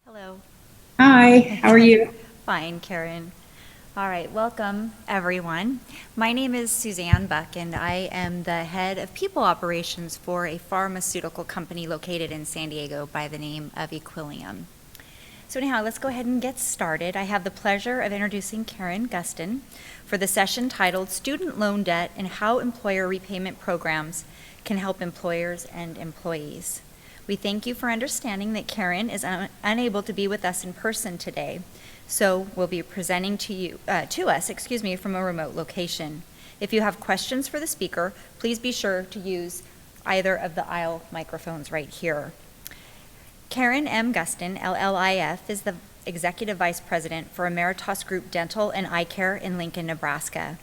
Hello. Hi, how are you? Fine, Karen. All right, welcome everyone. My name is Suzanne Buck, and I am the head of people operations for a pharmaceutical company located in San Diego by the name of Equilium. So, anyhow, let's go ahead and get started. I have the pleasure of introducing Karen Gustin for the session titled Student Loan Debt and How Employer Repayment Programs Can Help Employers and Employees. We thank you for understanding that Karen is unable to be with us in person today, so we'll be presenting to us, from a remote location. If you have questions for the speaker, please be sure to use either of the aisle microphones right here. Karen M. Gustin, LLIF, is the Executive Vice President for Emeritus Group Dental and Eye Care in Lincoln, Nebraska.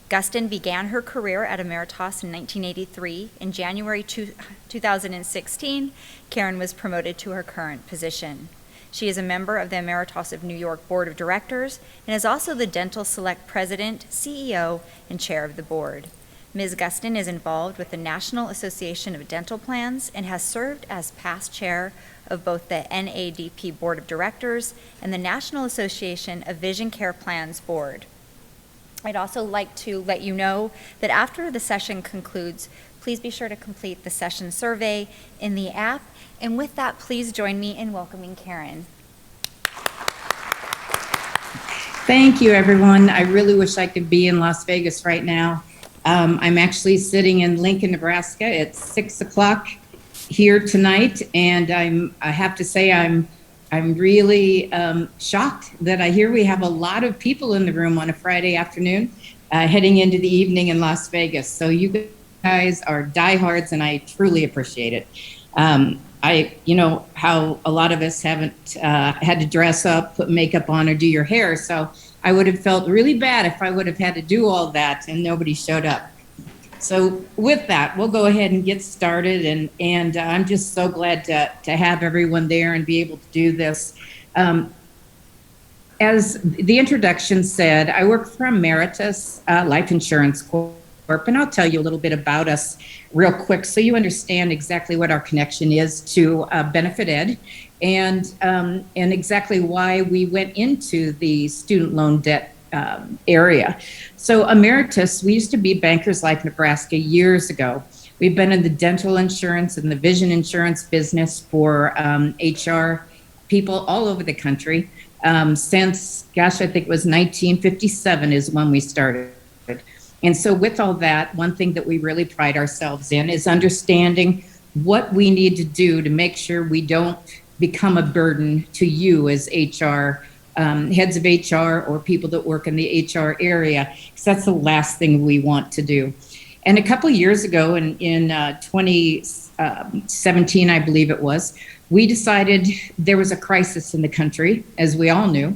Gustin began her career at Emeritus in 1983. In January 2016, Karen was promoted to her current position. She is a member of the Emeritus of New York Board of Directors and is also the Dental Select President, CEO, and Chair of the board. Ms. Gustin is involved with the National Association of Dental Plans and has served as past chair of both the NADP Board of Directors and the National Association of Vision Care Plans Board. I'd also like to let you know that after the session concludes, please be sure to complete the session survey in the app. And with that, please join me in welcoming Karen. Thank you, everyone. I really wish I could be in Las Vegas right now. I'm actually sitting in Lincoln, Nebraska. It's 6 o'clock here tonight, and I have to say I'm really shocked that I hear we have a lot of people in the room on a Friday afternoon, heading into the evening in Las Vegas. So you guys are diehards, and I truly appreciate it. You know how a lot of us haven't had to dress up, put makeup on, or do your hair. So I would have felt really bad if I would have had to do all that and nobody showed up. So with that, we'll go ahead and get started. And I'm just so glad to have everyone there and be able to do this. As the introduction said, I work for Emeritus Life Insurance Corp, and I'll tell you a little bit about us real quick so you understand exactly what our connection is to Benefit Ed and exactly why we went into the student loan debt area. So Emeritus, we used to be Bankers Life Nebraska years ago. We've been in the dental insurance and the vision insurance business for HR people all over the country since, gosh, I think it was 1957 is when we started. And so with all that, one thing that we really pride ourselves in is understanding what we need to do to make sure we don't become a burden to you as HR, heads of HR or people that work in the HR area, because that's the last thing we want to do. And a couple of years ago in 2017, I believe it was, we decided there was a crisis in the country, as we all knew,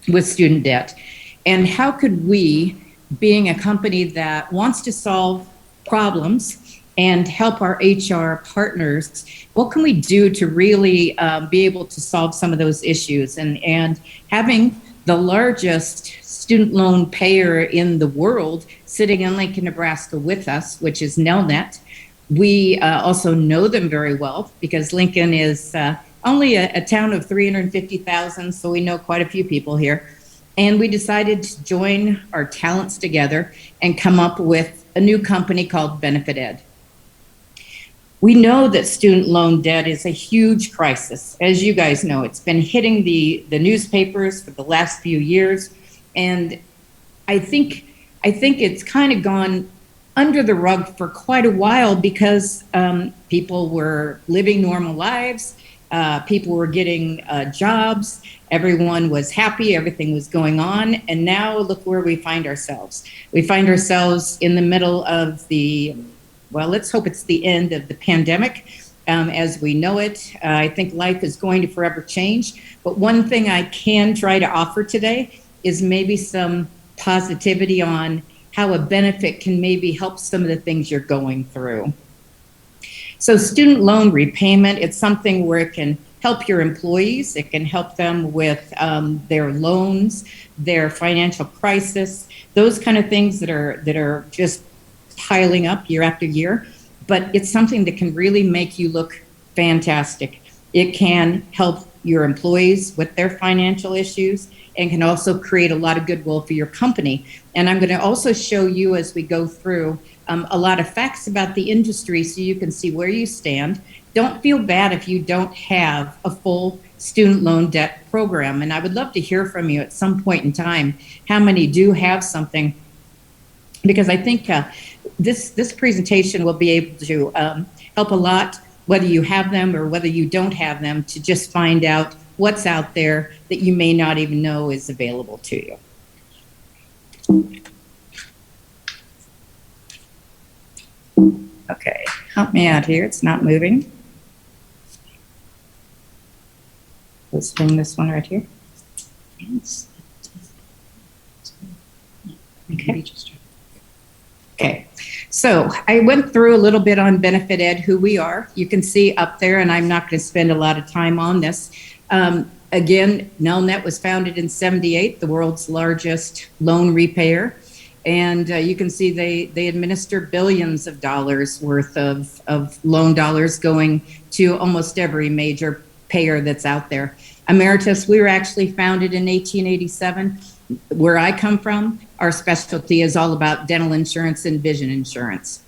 with student debt. And how could we, being a company that wants to solve problems and help our HR partners, what can we do to really be able to solve some of those issues? And having the largest student loan payer in the world sitting in Lincoln, Nebraska with us, which is Nelnet, we also know them very well because Lincoln is only a town of 350,000, so we know quite a few people here. And we decided to join our talents together and come up with a new company called Benefit Ed. We know that student loan debt is a huge crisis. As you guys know, it's been hitting the newspapers for the last few years. And I think it's kind of gone under the rug for quite a while because people were living normal lives. People were getting jobs. Everyone was happy. Everything was going on. And now look where we find ourselves. We find ourselves in the middle of well, let's hope it's the end of the pandemic as we know it. I think life is going to forever change. But one thing I can try to offer today is maybe some positivity on how a benefit can maybe help some of the things you're going through. So student loan repayment, it's something where it can help your employees. It can help them with their loans, their financial crisis, those kind of things that are just piling up year after year. But it's something that can really make you look fantastic. It can help your employees with their financial issues and can also create a lot of goodwill for your company. And I'm going to also show you as we go through a lot of facts about the industry so you can see where you stand. Don't feel bad if you don't have a full student loan debt program. And I would love to hear from you at some point in time how many do have something, because I think this presentation will be able to help a lot, whether you have them or whether you don't have them, to just find out what's out there that you may not even know is available to you. Okay, help me out here. It's not moving. Let's bring this one right here. Okay. Okay, so I went through a little bit on Benefit Ed, who we are. You can see up there, and I'm not going to spend a lot of time on this. Again, Nelnet was founded in '78, the world's largest loan repayer. And you can see they administer billions of dollars worth of loan dollars going to almost every major payer that's out there. Emeritus, we were actually founded in 1887. Where I come from, our specialty is all about dental insurance and vision insurance.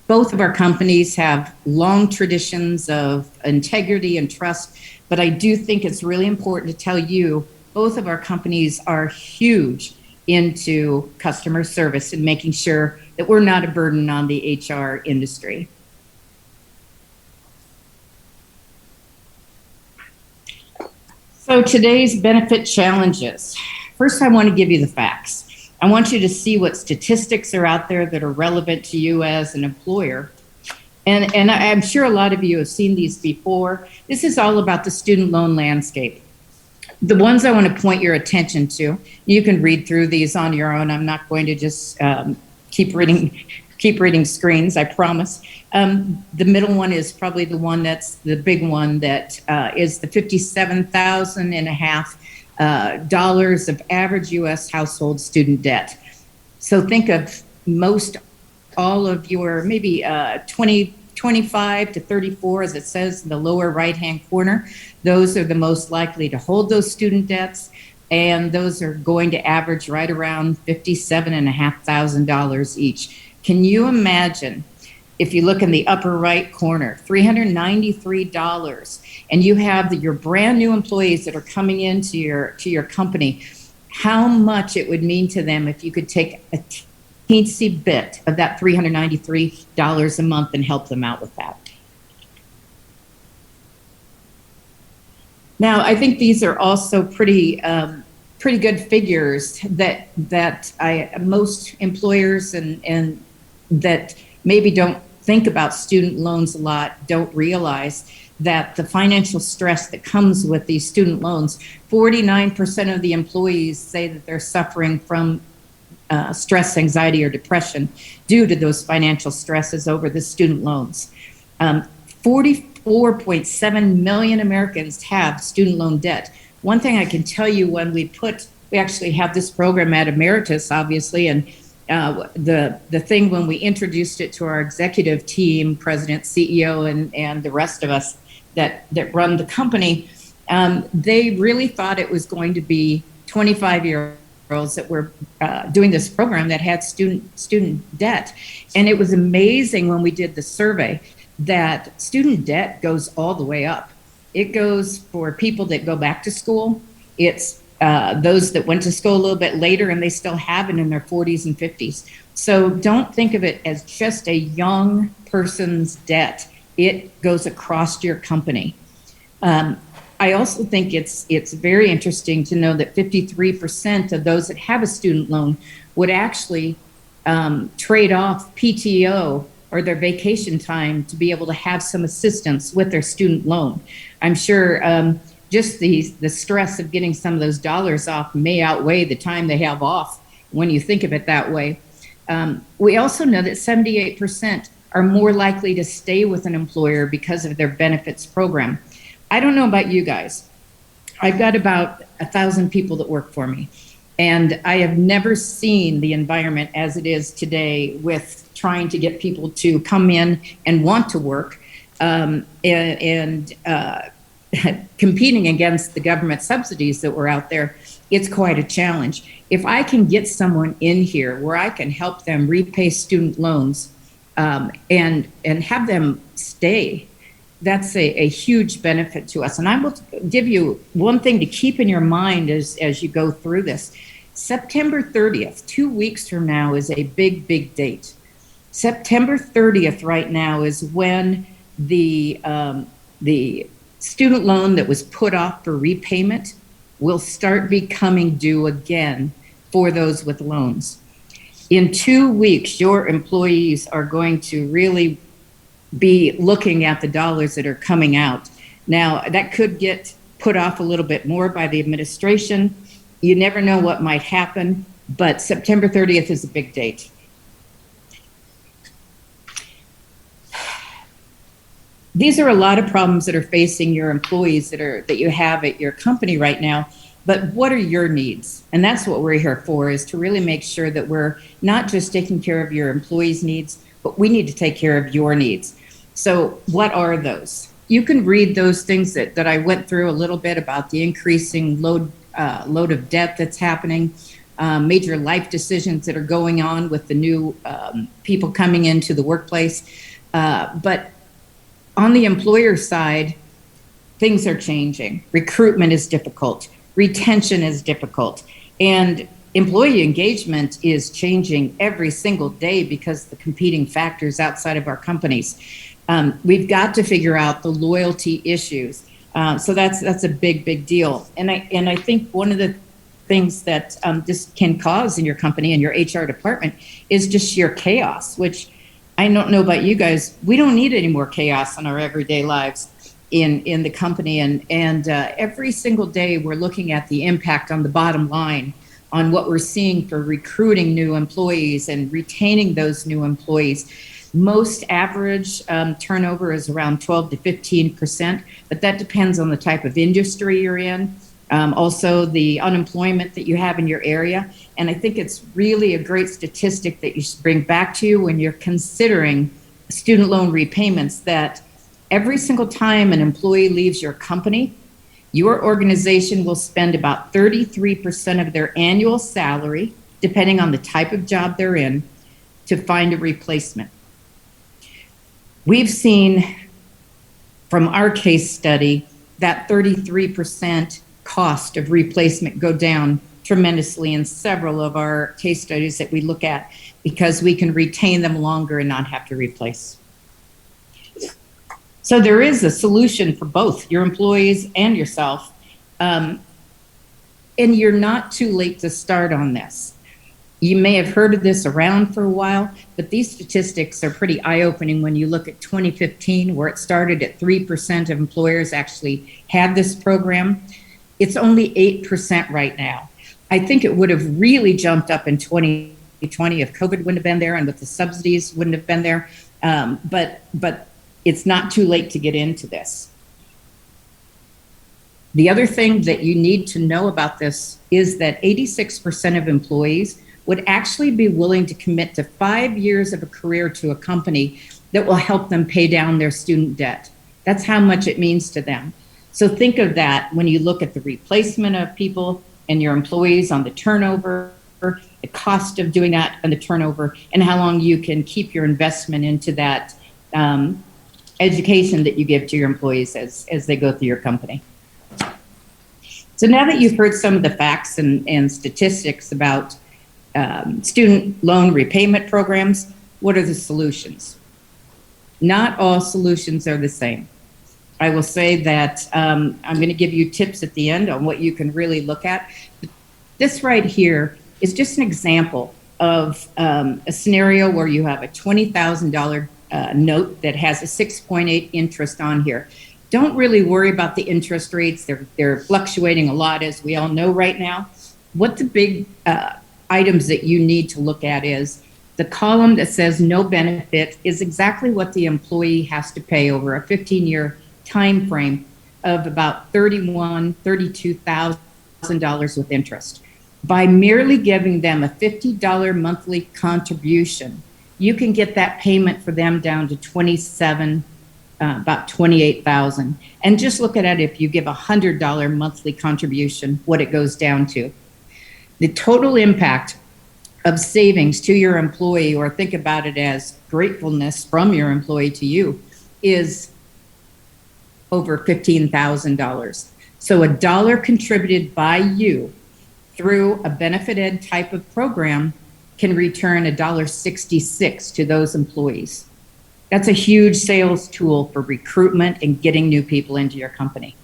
Both of our companies have long traditions of integrity and trust, but I do think it's really important to tell you both of our companies are huge into customer service and making sure that we're not a burden on the HR industry. So today's benefit challenges. First, I want to give you the facts. I want you to see what statistics are out there that are relevant to you as an employer. And I'm sure a lot of you have seen these before. This is all about the student loan landscape. The ones I want to point your attention to, you can read through these on your own. I'm not going to just keep reading screens, I promise. The middle one is probably the one that's the big one, that is the $57,500 of average U.S. household student debt. So think of most all of your maybe 25 to 34, as it says in the lower right-hand corner. Those are the most likely to hold those student debts, and those are going to average right around $57,500 each. Can you imagine if you look in the upper right corner, $393, and you have your brand new employees that are coming into your company, how much it would mean to them if you could take a teensy bit of that $393 a month and help them out with that. Now, I think these are also pretty good figures that most employers and that maybe don't think about student loans a lot don't realize that the financial stress that comes with these student loans. 49% of the employees say that they're suffering from stress, anxiety, or depression due to those financial stresses over the student loans. 44.7 million Americans have student loan debt. One thing I can tell you, when we actually have this program at Emeritus, obviously, and the thing when we introduced it to our executive team, president, CEO, and the rest of us that run the company, they really thought it was going to be 25-year-olds that were doing this program that had student debt. And it was amazing when we did the survey that student debt goes all the way up. It goes for people that go back to school. It's those that went to school a little bit later and they still have it in their 40s and 50s. So don't think of it as just a young person's debt. It goes across your company. I also think it's very interesting to know that 53% of those that have a student loan would actually trade off PTO or their vacation time to be able to have some assistance with their student loan. I'm sure just the stress of getting some of those dollars off may outweigh the time they have off when you think of it that way. We also know that 78% are more likely to stay with an employer because of their benefits program. I don't know about you guys. I've got about 1,000 people that work for me, and I have never seen the environment as it is today with trying to get people to come in and want to work. competing against the government subsidies that were out there, it's quite a challenge. If I can get someone in here where I can help them repay student loans and have them stay, that's a huge benefit to us. And I will give you one thing to keep in your mind as you go through this. September 30th, 2 weeks from now, is a big, big date. September 30th right now is when the student loan that was put off for repayment will start becoming due again for those with loans. In 2 weeks, your employees are going to really be looking at the dollars that are coming out. Now, that could get put off a little bit more by the administration. You never know what might happen, but September 30th is a big date. These are a lot of problems that are facing your employees that you have at your company right now. But what are your needs? And that's what we're here for, is to really make sure that we're not just taking care of your employees' needs, but we need to take care of your needs. So what are those? You can read those things that I went through a little bit about the increasing load of debt that's happening, major life decisions that are going on with the new people coming into the workplace. But on the employer side, things are changing. Recruitment is difficult. Retention is difficult. And employee engagement is changing every single day because of the competing factors outside of our companies. We've got to figure out the loyalty issues. So that's a big, big deal. And I think one of the things that this can cause in your company and your HR department is just sheer chaos, which I don't know about you guys. We don't need any more chaos in our everyday lives in the company. And every single day we're looking at the impact on the bottom line on what we're seeing for recruiting new employees and retaining those new employees. Most average turnover is around 12 to 15%, but that depends on the type of industry you're in. Also the unemployment that you have in your area. And I think it's really a great statistic that you should bring back to you when you're considering student loan repayments, that every single time an employee leaves your company, your organization will spend about 33% of their annual salary, depending on the type of job they're in, to find a replacement. We've seen from our case study that 33% cost of replacement go down tremendously in several of our case studies that we look at, because we can retain them longer and not have to replace. So there is a solution for both your employees and yourself. And you're not too late to start on this. You may have heard of this around for a while, but these statistics are pretty eye-opening when you look at 2015, where it started at 3% of employers actually had this program. It's only 8% right now. I think it would have really jumped up in 2020 if COVID wouldn't have been there and if the subsidies wouldn't have been there. But it's not too late to get into this. The other thing that you need to know about this is that 86% of employees would actually be willing to commit to 5 years of a career to a company that will help them pay down their student debt. That's how much it means to them. So think of that when you look at the replacement of people and your employees, on the turnover, the cost of doing that and the turnover, and how long you can keep your investment into that education that you give to your employees as they go through your company. So now that you've heard some of the facts and statistics about student loan repayment programs, what are the solutions? Not all solutions are the same. I will say that I'm going to give you tips at the end on what you can really look at. This right here is just an example of a scenario where you have a $20,000 note that has a 6.8 interest on here. Don't really worry about the interest rates. They're fluctuating a lot, as we all know right now. What the big items that you need to look at is the column that says no benefit is exactly what the employee has to pay over a 15-year time frame of about $32,000 with interest. By merely giving them a $50 monthly contribution, you can get that payment for them down to $27 about 28,000. And just look at it, if you give $100 monthly contribution, what it goes down to. The total impact of savings to your employee, or think about it as gratefulness from your employee to you, is over $15,000. So $1 contributed by you through a benefit ed type of program can return $1.66 to those employees. That's a huge sales tool for recruitment and getting new people into your company.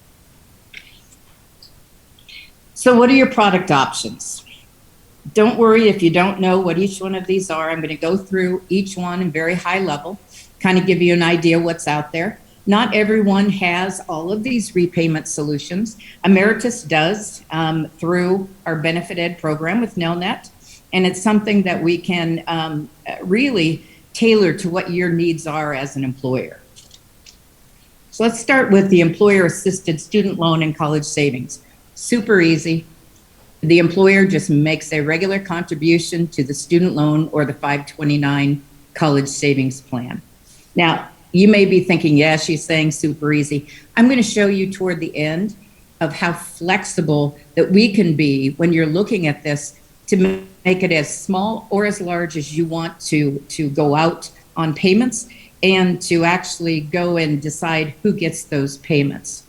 So what are your product options? Don't worry if you don't know what each one of these are. I'm going to go through each one in very high level, kind of give you an idea what's out there. Not everyone has all of these repayment solutions. Emeritus does through our benefit ed program with Nelnet, and it's something that we can really tailor to what your needs are as an employer. So let's start with the employer-assisted student loan and college savings. Super easy. The employer just makes a regular contribution to the student loan or the 529 college savings plan. Now, you may be thinking, yeah, she's saying super easy. I'm going to show you toward the end of how flexible that we can be when you're looking at this to make it as small or as large as you want to go out on payments and to actually go and decide who gets those payments.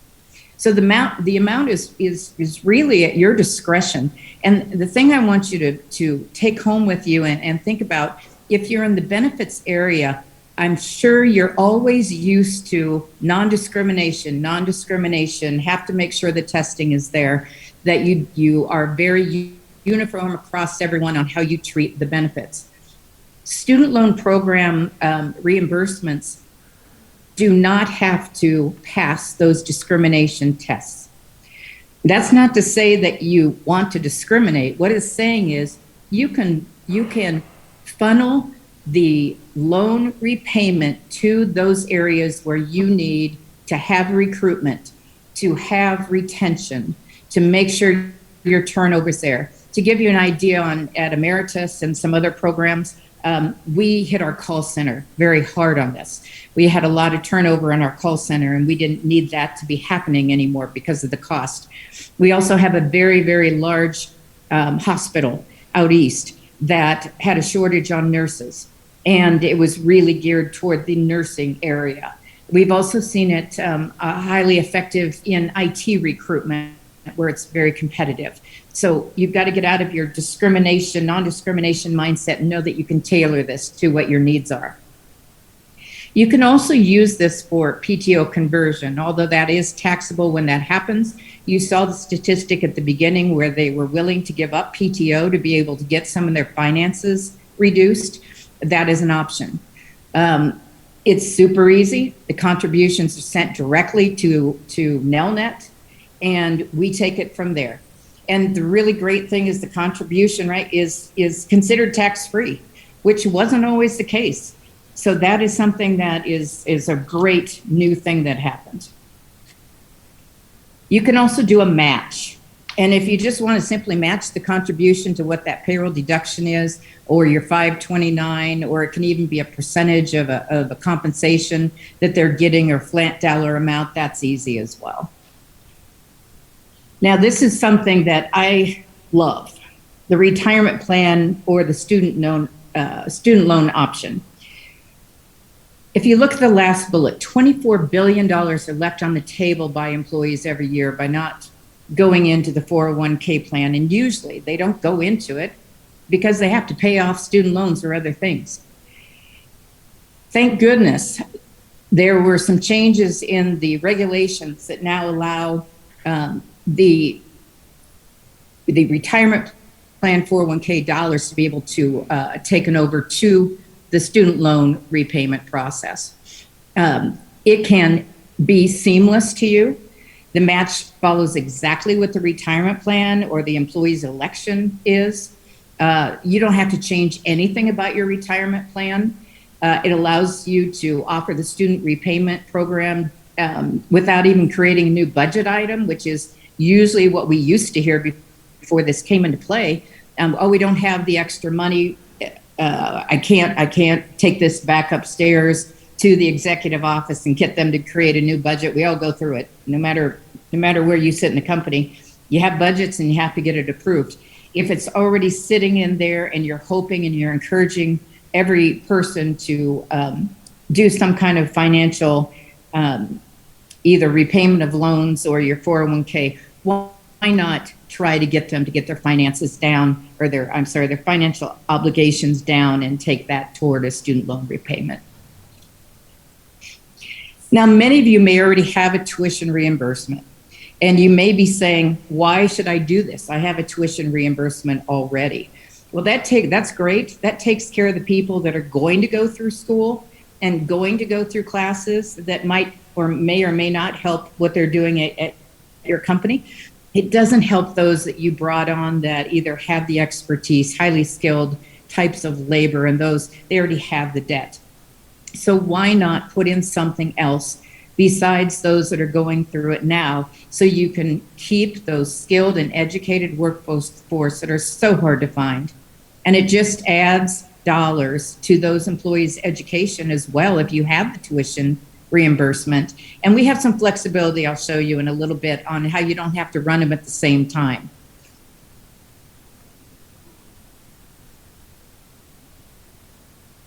So the amount is really at your discretion. And the thing I want you to take home with you and think about, if you're in the benefits area, I'm sure you're always used to non-discrimination, have to make sure the testing is there, that you are very uniform across everyone on how you treat the benefits. Student loan program reimbursements do not have to pass those discrimination tests. That's not to say that you want to discriminate. What it's saying is you can funnel the loan repayment to those areas where you need to have recruitment, to have retention, to make sure your turnover's there. To give you an idea at Emeritus and some other programs, we hit our call center very hard on this. We had a lot of turnover in our call center, and we didn't need that to be happening anymore because of the cost. We also have a very, very large hospital out east that had a shortage on nurses, and it was really geared toward the nursing area. We've also seen it highly effective in IT recruitment, where it's very competitive. So you've got to get out of your non-discrimination mindset and know that you can tailor this to what your needs are. You can also use this for PTO conversion, although that is taxable when that happens. You saw the statistic at the beginning where they were willing to give up PTO to be able to get some of their finances reduced. That is an option. It's super easy. The contributions are sent directly to Nelnet, and we take it from there. And the really great thing is the contribution, right, is considered tax-free, which wasn't always the case. So that is something that is a great new thing that happened. You can also do a match. And if you just want to simply match the contribution to what that payroll deduction is, or your 529, or it can even be a percentage of a compensation that they're getting or flat dollar amount, that's easy as well. Now, this is something that I love, the retirement plan or the student loan option. If you look at the last bullet, $24 billion are left on the table by employees every year by not going into the 401k plan. And usually they don't go into it because they have to pay off student loans or other things. Thank goodness there were some changes in the regulations that now allow the retirement plan 401k dollars to be able to taken over to the student loan repayment process. It can be seamless to you. The match follows exactly what the retirement plan or the employee's election is. You don't have to change anything about your retirement plan. It allows you to offer the student repayment program without even creating a new budget item, which is usually what we used to hear before this came into play. Oh, we don't have the extra money. I can't take this back upstairs to the executive office and get them to create a new budget. We all go through it, no matter where you sit in the company. You have budgets and you have to get it approved. If it's already sitting in there and you're hoping and you're encouraging every person to do some kind of financial, either repayment of loans or your 401k, why not try to get them to get their finances down, or their financial obligations down, and take that toward a student loan repayment? Now, many of you may already have a tuition reimbursement, and you may be saying, why should I do this? I have a tuition reimbursement already. Well, that's great. That takes care of the people that are going to go through school and going to go through classes that might or may not help what they're doing at your company. It doesn't help those that you brought on that either have the expertise, highly skilled types of labor, and those, they already have the debt. So why not put in something else besides those that are going through it now, so you can keep those skilled and educated workforce that are so hard to find? And it just adds dollars to those employees' education as well if you have the tuition reimbursement. And we have some flexibility I'll show you in a little bit on how you don't have to run them at the same time.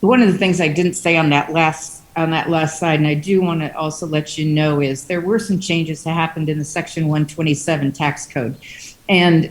One of the things I didn't say on that last slide, and I do want to also let you know, is there were some changes that happened in the Section 127 tax code. And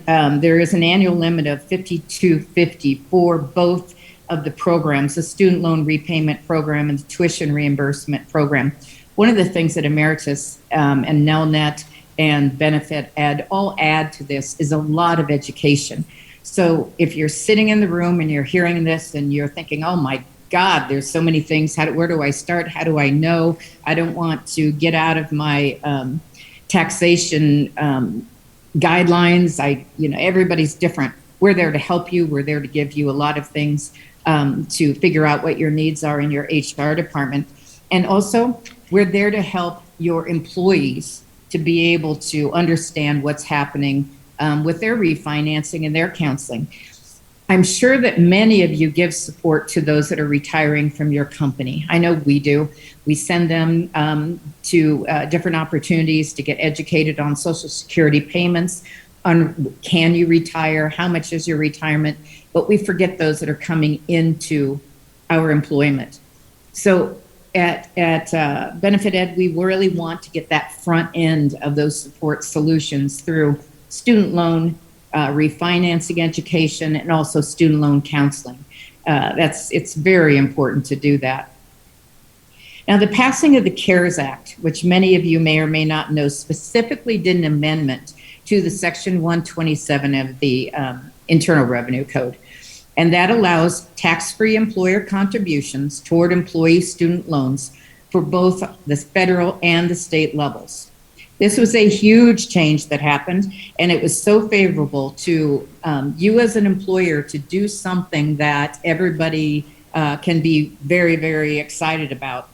there is an annual limit of $5,250 for both of the programs, the student loan repayment program and the tuition reimbursement program. One of the things that Emeritus and Nelnet and Benefit Ed all add to this is a lot of education. So if you're sitting in the room and you're hearing this and you're thinking, oh my God, there's so many things. Where do I start? How do I know? I don't want to get out of my taxation guidelines. Everybody's different. We're there to help you. We're there to give you a lot of things to figure out what your needs are in your HR department. And also, we're there to help your employees to be able to understand what's happening with their refinancing and their counseling. I'm sure that many of you give support to those that are retiring from your company. I know we do. We send them to different opportunities to get educated on Social Security payments, on can you retire, how much is your retirement, but we forget those that are coming into our employment. So at Benefit Ed, we really want to get that front end of those support solutions through student loan refinancing education, and also student loan counseling. It's very important to do that. Now, the passing of the CARES Act, which many of you may or may not know, specifically did an amendment to the Section 127 of the Internal Revenue Code. And that allows tax-free employer contributions toward employee student loans for both the federal and the state levels. This was a huge change that happened, and it was so favorable to you as an employer to do something that everybody can be very, very excited about.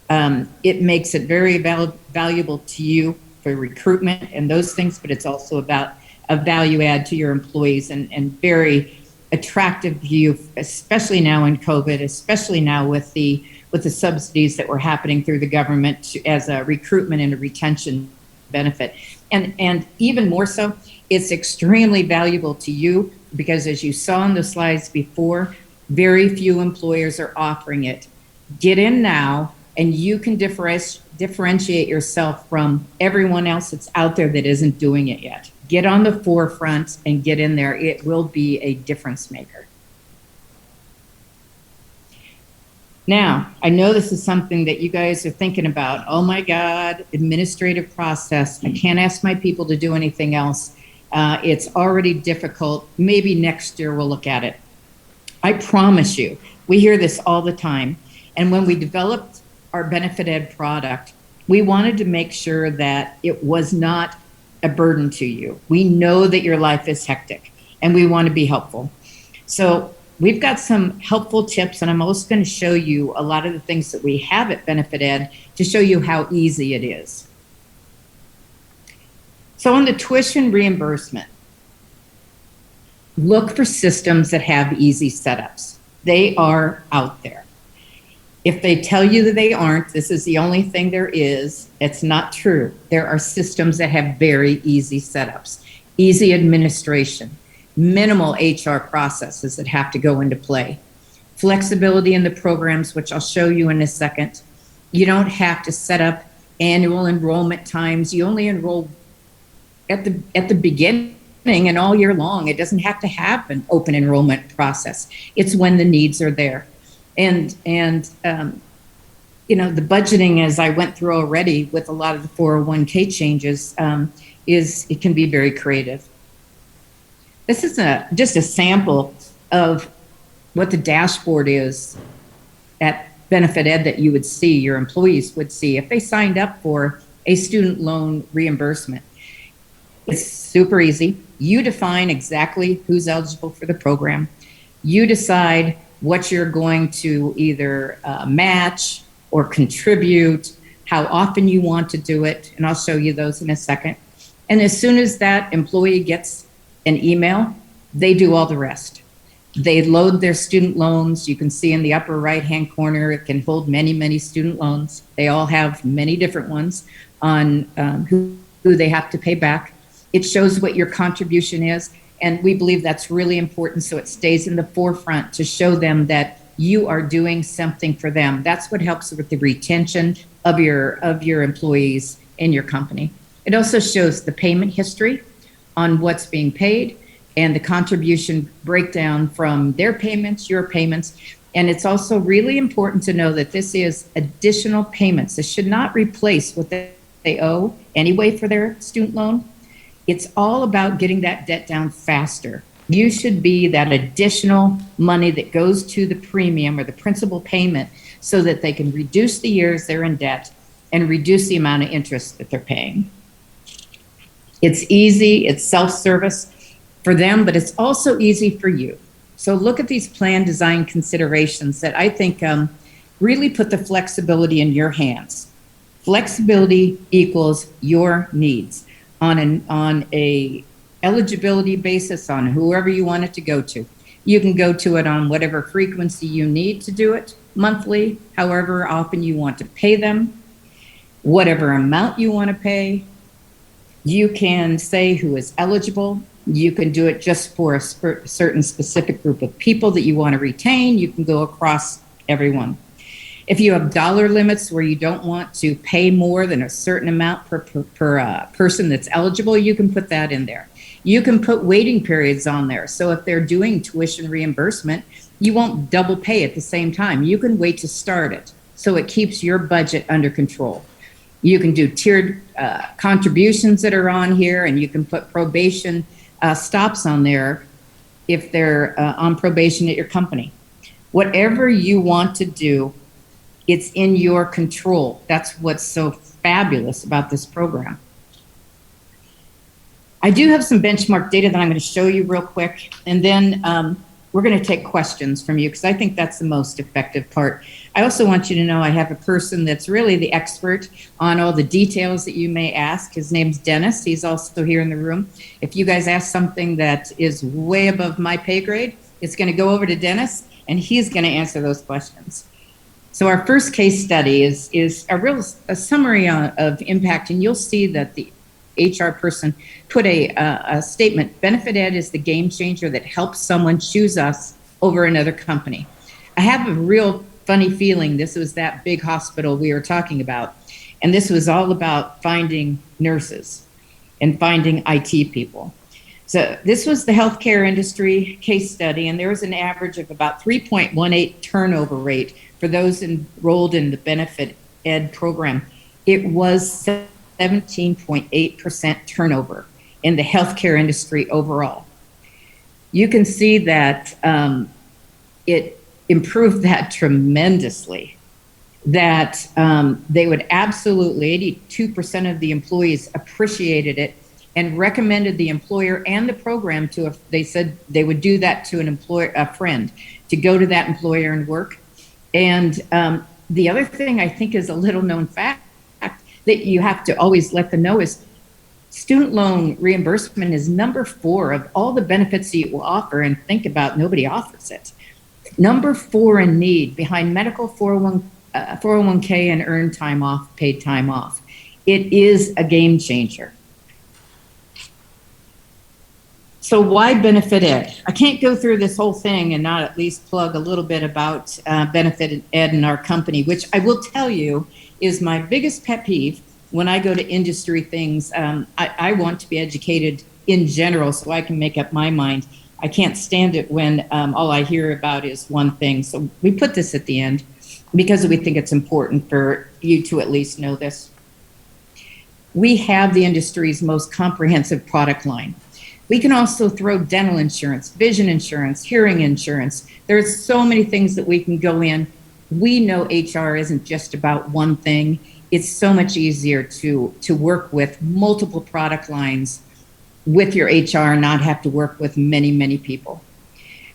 It makes it very valuable to you for recruitment and those things, but it's also about a value add to your employees, and very attractive to you, especially now in COVID, especially now with the subsidies that were happening through the government as a recruitment and a retention benefit. And even more so, it's extremely valuable to you because, as you saw in the slides before, very few employers are offering it. Get in now, and you can differentiate yourself from everyone else that's out there that isn't doing it yet. Get on the forefront and get in there. It will be a difference maker. Now, I know this is something that you guys are thinking about. Oh my God, administrative process. I can't ask my people to do anything else. It's already difficult. Maybe next year we'll look at it. I promise you, we hear this all the time. And when we developed our Benefit Ed product, we wanted to make sure that it was not a burden to you. We know that your life is hectic, and we want to be helpful. So we've got some helpful tips, and I'm also going to show you a lot of the things that we have at Benefit Ed to show you how easy it is. So on the tuition reimbursement, look for systems that have easy setups. They are out there. If they tell you that they aren't, this is the only thing there is, it's not true. There are systems that have very easy setups, easy administration, minimal HR processes that have to go into play, flexibility in the programs, which I'll show you in a second. You don't have to set up annual enrollment times. You only enroll at the beginning and all year long. It doesn't have to have an open enrollment process. It's when the needs are there. And you know, the budgeting, as I went through already with a lot of the 401k changes, it can be very creative. This is just a sample of what the dashboard is at Benefit Ed that you would see, your employees would see if they signed up for a student loan reimbursement. It's super easy. You define exactly who's eligible for the program. You decide what you're going to either match or contribute, how often you want to do it, and I'll show you those in a second. And as soon as that employee gets an email, they do all the rest. They load their student loans. You can see in the upper right-hand corner, it can hold many, many student loans. They all have many different ones on who they have to pay back. It shows what your contribution is, and we believe that's really important, so it stays in the forefront to show them that you are doing something for them. That's what helps with the retention of your employees in your company. It also shows the payment history on what's being paid and the contribution breakdown from their payments, your payments. And it's also really important to know that this is additional payments. This should not replace what they owe anyway for their student loan. It's all about getting that debt down faster. You should be that additional money that goes to the premium or the principal payment so that they can reduce the years they're in debt and reduce the amount of interest that they're paying. It's easy, it's self-service for them, but it's also easy for you. So look at these plan design considerations that I think really put the flexibility in your hands. Flexibility equals your needs on a eligibility basis on whoever you want it to go to. You can go to it on whatever frequency you need to do it, monthly, however often you want to pay them, whatever amount you want to pay. You can say who is eligible. You can do it just for a certain specific group of people that you want to retain. You can go across everyone. If you have dollar limits where you don't want to pay more than a certain amount per person that's eligible, you can put that in there. You can put waiting periods on there. So if they're doing tuition reimbursement, you won't double pay at the same time. You can wait to start it. So it keeps your budget under control. You can do tiered contributions that are on here, and you can put probation stops on there if they're on probation at your company. Whatever you want to do, it's in your control. That's what's so fabulous about this program. I do have some benchmark data that I'm going to show you real quick, and then we're going to take questions from you because I think that's the most effective part. I also want you to know I have a person that's really the expert on all the details that you may ask. His name's Dennis. He's also here in the room. If you guys ask something that is way above my pay grade, it's going to go over to Dennis, and he's going to answer those questions. So our first case study is a summary of impact, and you'll see that the HR person put a statement: Benefit Ed is the game changer that helps someone choose us over another company. I have a real funny feeling this was that big hospital we were talking about, and this was all about finding nurses and finding IT people. So this was the healthcare industry case study, and there was an average of about 3.18 turnover rate for those enrolled in the Benefit Ed program. It was 17.8% turnover in the healthcare industry overall. You can see that it improved that tremendously, that they would absolutely, 82% of the employees appreciated it and recommended the employer and the program to, they said they would do that to an employer, a friend, to go to that employer and work. And the other thing I think is a little known fact that you have to always let them know is student loan reimbursement is number 4 of all the benefits that you will offer, and think about nobody offers it. Number 4 in need, behind medical 401k and earned time off, paid time off. It is a game changer. So why Benefit Ed? I can't go through this whole thing and not at least plug a little bit about Benefit Ed in our company, which I will tell you is my biggest pet peeve when I go to industry things. I want to be educated in general so I can make up my mind. I can't stand it when all I hear about is one thing. So we put this at the end because we think it's important for you to at least know this. We have the industry's most comprehensive product line. We can also throw dental insurance, vision insurance, hearing insurance. There's so many things that we can go in. We know HR isn't just about one thing. It's so much easier to work with multiple product lines with your HR, not have to work with many, many people.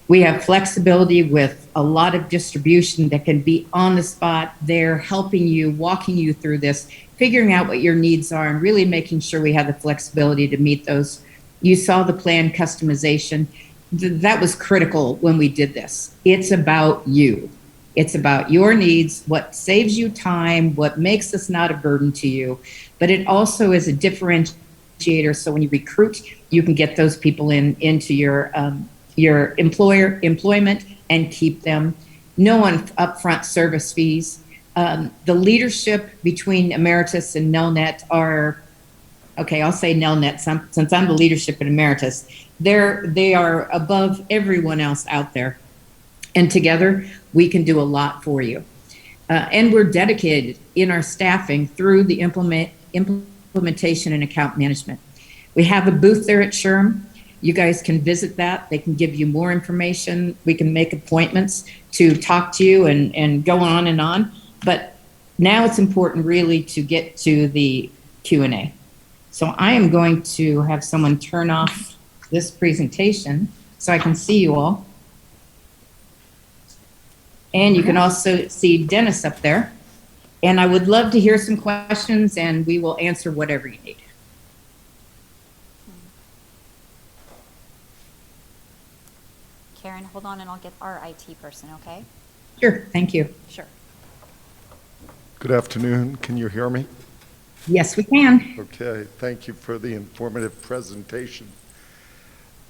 We have flexibility with a lot of distribution that can be on the spot there, helping you, walking you through this, figuring out what your needs are, and really making sure we have the flexibility to meet those. You saw the plan customization. That was critical when we did this. It's about you. It's about your needs, what saves you time, what makes this not a burden to you. But it also is a differentiator. So when you recruit, you can get those people into your employment and keep them. No upfront service fees. The leadership between Emeritus and Nelnet are, okay, I'll say Nelnet since I'm the leadership at Emeritus. They are above everyone else out there. And together, we can do a lot for you. And we're dedicated in our staffing through the implementation and account management. We have a booth there at Shrm. You guys can visit that. They can give you more information. We can make appointments to talk to you and go on and on. But now it's important really to get to the Q&A. So I am going to have someone turn off this presentation so I can see you all. And you can also see Dennis up there. And I would love to hear some questions and we will answer whatever you need. Karen, hold on and I'll get our IT person, okay? Sure, thank you. Sure. Good afternoon. Can you hear me? Yes, we can. Okay, thank you for the informative presentation.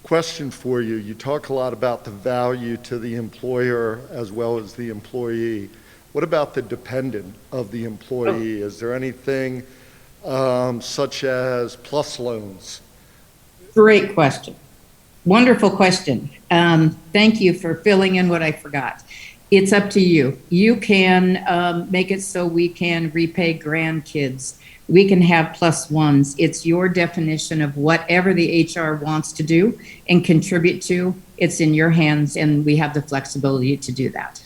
Question for you. You talk a lot about the value to the employer as well as the employee. What about the dependent of the employee? Is there anything such as plus loans? Great question. Wonderful question. Thank you for filling in what I forgot. It's up to you. You can make it so we can repay grandkids. We can have plus ones. It's your definition of whatever the HR wants to do and contribute to. It's in your hands, and we have the flexibility to do that.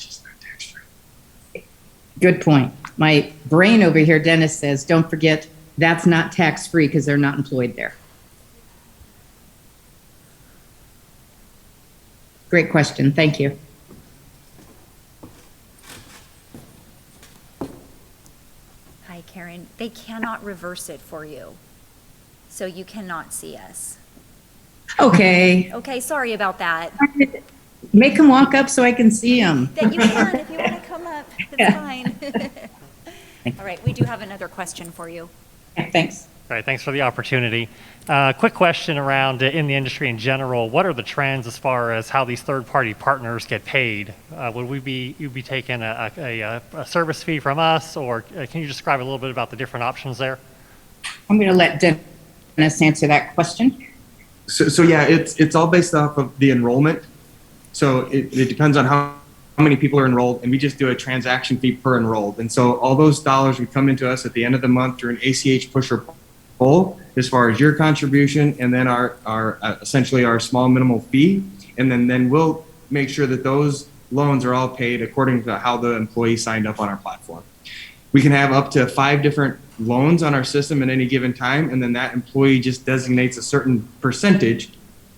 Good point. My brain over here, Dennis, says, don't forget, that's not tax-free because they're not employed there. Great question. Thank you. Hi, Karen. They cannot reverse it for you, so you cannot see us. Okay. Okay, sorry about that. Make them walk up so I can see them. That you can if you want to come up. It's fine. All right, we do have another question for you. Yeah, thanks. All right, thanks for the opportunity. Quick question around in the industry in general. What are the trends as far as how these third-party partners get paid? Would you be taking a service fee from us, or can you describe a little bit about the different options there? I'm going to let Dennis answer that question. So yeah, it's all based off of the enrollment. So it depends on how many people are enrolled, and we just do a transaction fee per enrolled. And so all those dollars would come into us at the end of the month through an ACH push or pull as far as your contribution, and then our essentially our small minimal fee. And then we'll make sure that those loans are all paid according to how the employee signed up on our platform. We can have up to 5 different loans on our system at any given time, and then that employee just designates a certain percentage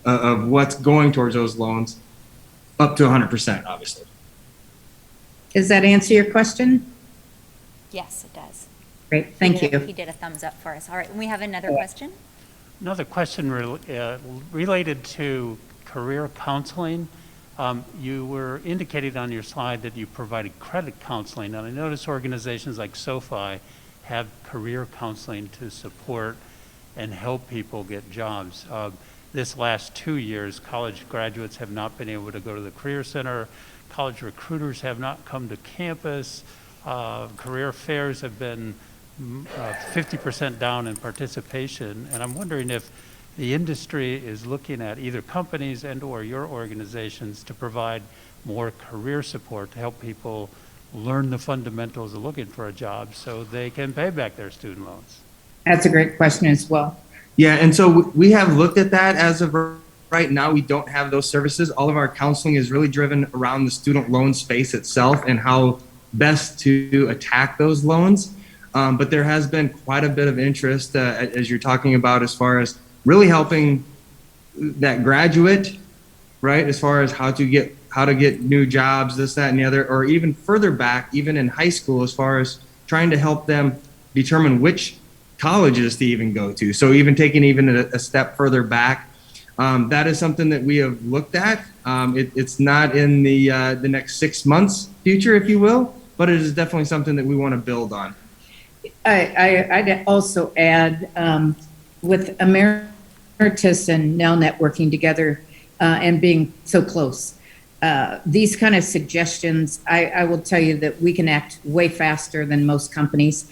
of what's going towards those loans, up to 100%, obviously. Does that answer your question? Yes, it does. Great, thank you. He did a thumbs up for us. All right, and we have another question. Another question related to career counseling. You were indicating on your slide that you provided credit counseling, and I notice organizations like SoFi have career counseling to support and help people get jobs. This last 2 years, college graduates have not been able to go to the Career Center. College recruiters have not come to campus. Career fairs have been 50% down in participation. And I'm wondering if the industry is looking at either companies and or your organizations to provide more career support to help people learn the fundamentals of looking for a job so they can pay back their student loans. That's a great question as well. Yeah, and so we have looked at that. As of right now, we don't have those services. All of our counseling is really driven around the student loan space itself and how best to attack those loans. But there has been quite a bit of interest, as you're talking about, as far as really helping that graduate, right? As far as how to get new jobs, this, that, and the other, or even further back, even in high school, as far as trying to help them determine which colleges to even go to. So even taking even a step further back, that is something that we have looked at. It's not in the next 6 months future, if you will, but it is definitely something that we want to build on. I'd also add, with Emeritus and Nelnet working together and being so close, these kind of suggestions, I will tell you that we can act way faster than most companies.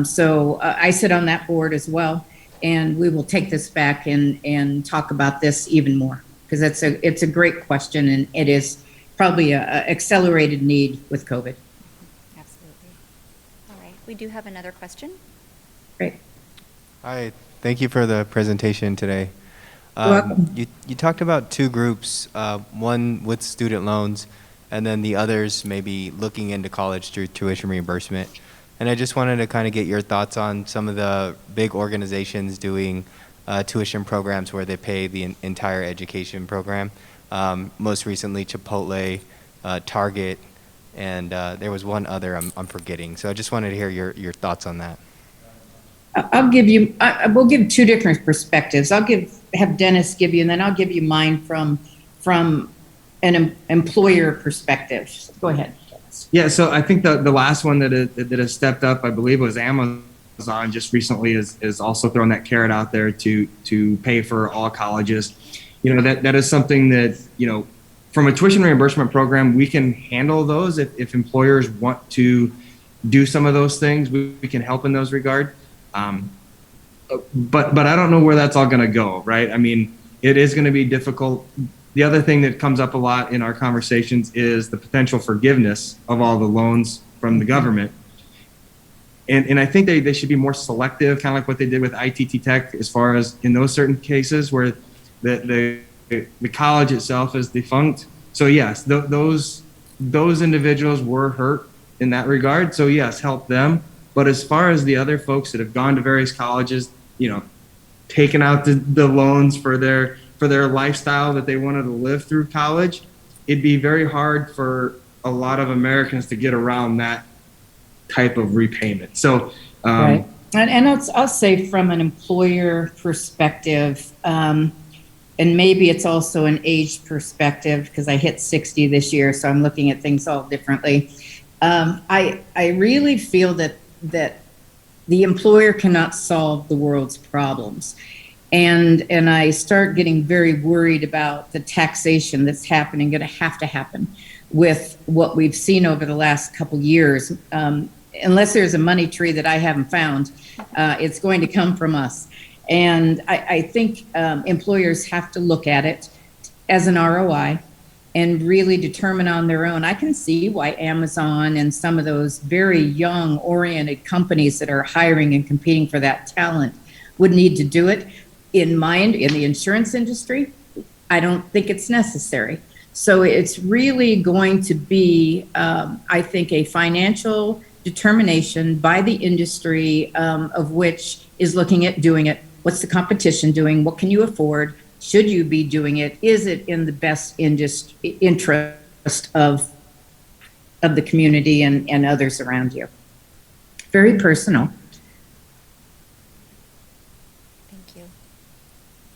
So I sit on that board as well, and we will take this back and talk about this even more, because it's a great question, and it is probably a accelerated need with COVID. Absolutely. All right, we do have another question. Great. Hi, thank you for the presentation today. You're welcome. You talked about two groups, one with student loans, and then the others maybe looking into college through tuition reimbursement. And I just wanted to kind of get your thoughts on some of the big organizations doing tuition programs where they pay the entire education program. Most recently, Chipotle, Target, and there was one other I'm forgetting. So I just wanted to hear your thoughts on that. I'll give you, we'll give two different perspectives. Have Dennis give you, and then I'll give you mine from an employer perspective. Go ahead, Dennis. Yeah, so I think the last one that has stepped up, I believe, was Amazon just recently is also throwing that carrot out there to pay for all colleges. You know, that is something that, you know, from a tuition reimbursement program, we can handle those if employers want to do some of those things. We can help in those regard. But I don't know where that's all going to go, right? I mean, it is going to be difficult. The other thing that comes up a lot in our conversations is the potential forgiveness of all the loans from the government. And I think they should be more selective, kind of like what they did with ITT Tech, as far as in those certain cases where the college itself is defunct. So yes, those individuals were hurt in that regard. So yes, help them. But as far as the other folks that have gone to various colleges, you know, taken out the loans for their lifestyle that they wanted to live through college, it'd be very hard for a lot of Americans to get around that type of repayment. So, right. And I'll say from an employer perspective, and maybe it's also an age perspective, because I hit 60 this year, so I'm looking at things all differently. I really feel that the employer cannot solve the world's problems. And I start getting very worried about the taxation that's going to happen with what we've seen over the last couple years. Unless there's a money tree that I haven't found, it's going to come from us. And I think employers have to look at it as an ROI and really determine on their own. I can see why Amazon and some of those very young oriented companies that are hiring and competing for that talent would need to do it. In the insurance industry, I don't think it's necessary. So it's really going to be, I think, a financial determination by the industry, of which is looking at doing it. What's the competition doing? What can you afford? Should you be doing it? Is it in the best interest of the community and others around you? Very personal. Thank you.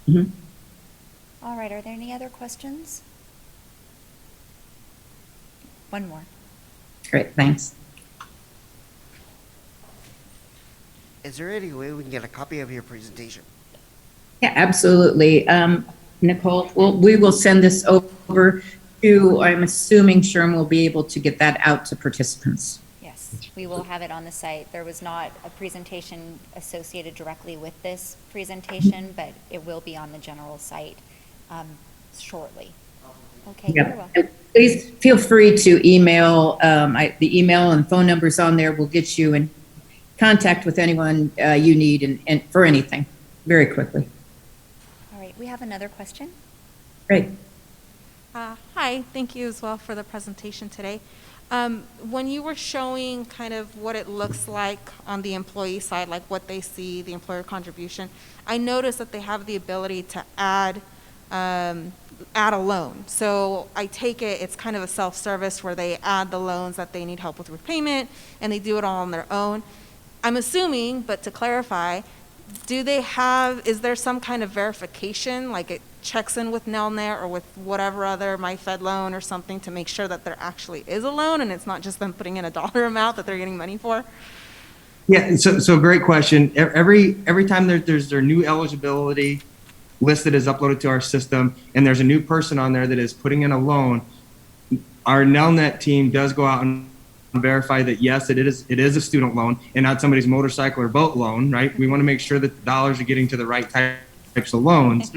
Mm-hmm. All right, are there any other questions? one more. Great, thanks. Is there any way we can get a copy of your presentation? Yeah, absolutely. Nicole, we will send this over to, I'm assuming Shrm will be able to get that out to participants. Yes, we will have it on the site. There was not a presentation associated directly with this presentation, but it will be on the general site shortly. Okay, you're Yeah. welcome. And please feel free to email, the email and phone numbers on there will get you in contact with anyone you need and for anything, very quickly. All right, we have another question. Great. Hi, thank you as well for the presentation today. When you were showing kind of what it looks like on the employee side, like what they see, the employer contribution, I noticed that they have the ability to add a loan. So I take it it's kind of a self-service where they add the loans that they need help with repayment, and they do it all on their own. I'm assuming, but to clarify, is there some kind of verification, like it checks in with Nelnet or with whatever other MyFed loan or something to make sure that there actually is a loan and it's not just them putting in a dollar amount that they're getting money for? Yeah, so great question. Every time there's their new eligibility listed is uploaded to our system, and there's a new person on there that is putting in a loan, our Nelnet team does go out and verify that yes, it is a student loan and not somebody's motorcycle or boat loan, right? We want to make sure that the dollars are getting to the right types of loans.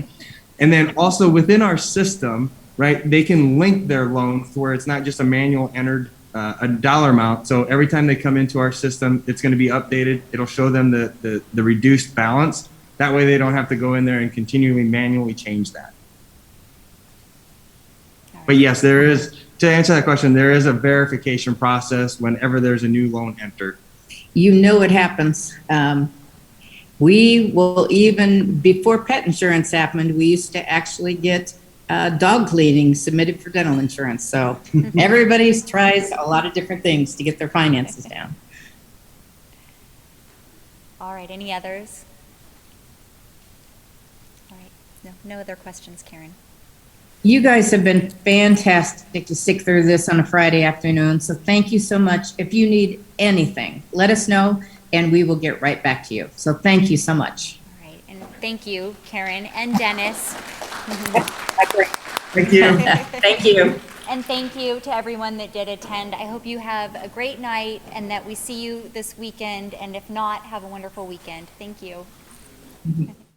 And then also within our system, right, they can link their loan to where it's not just a manual entered a dollar amount. So every time they come into our system, it's going to be updated. It'll show them the reduced balance. That way they don't have to go in there and continually manually change that. But yes, there is, to answer that question, there is a verification process whenever there's a new loan entered. You know it happens. We will even, before pet insurance happened, we used to actually get dog cleaning submitted for dental insurance. So everybody tries a lot of different things to get their finances down. All right, any others? All right, no other questions, Karen. You guys have been fantastic to stick through this on a Friday afternoon. So thank you so much. If you need anything, let us know and we will get right back to you. So thank you so much. All right, and thank you, Karen and Dennis. Thank you. Thank you. And thank you to everyone that did attend. I hope you have a great night and that we see you this weekend. And if not, have a wonderful weekend. Thank you.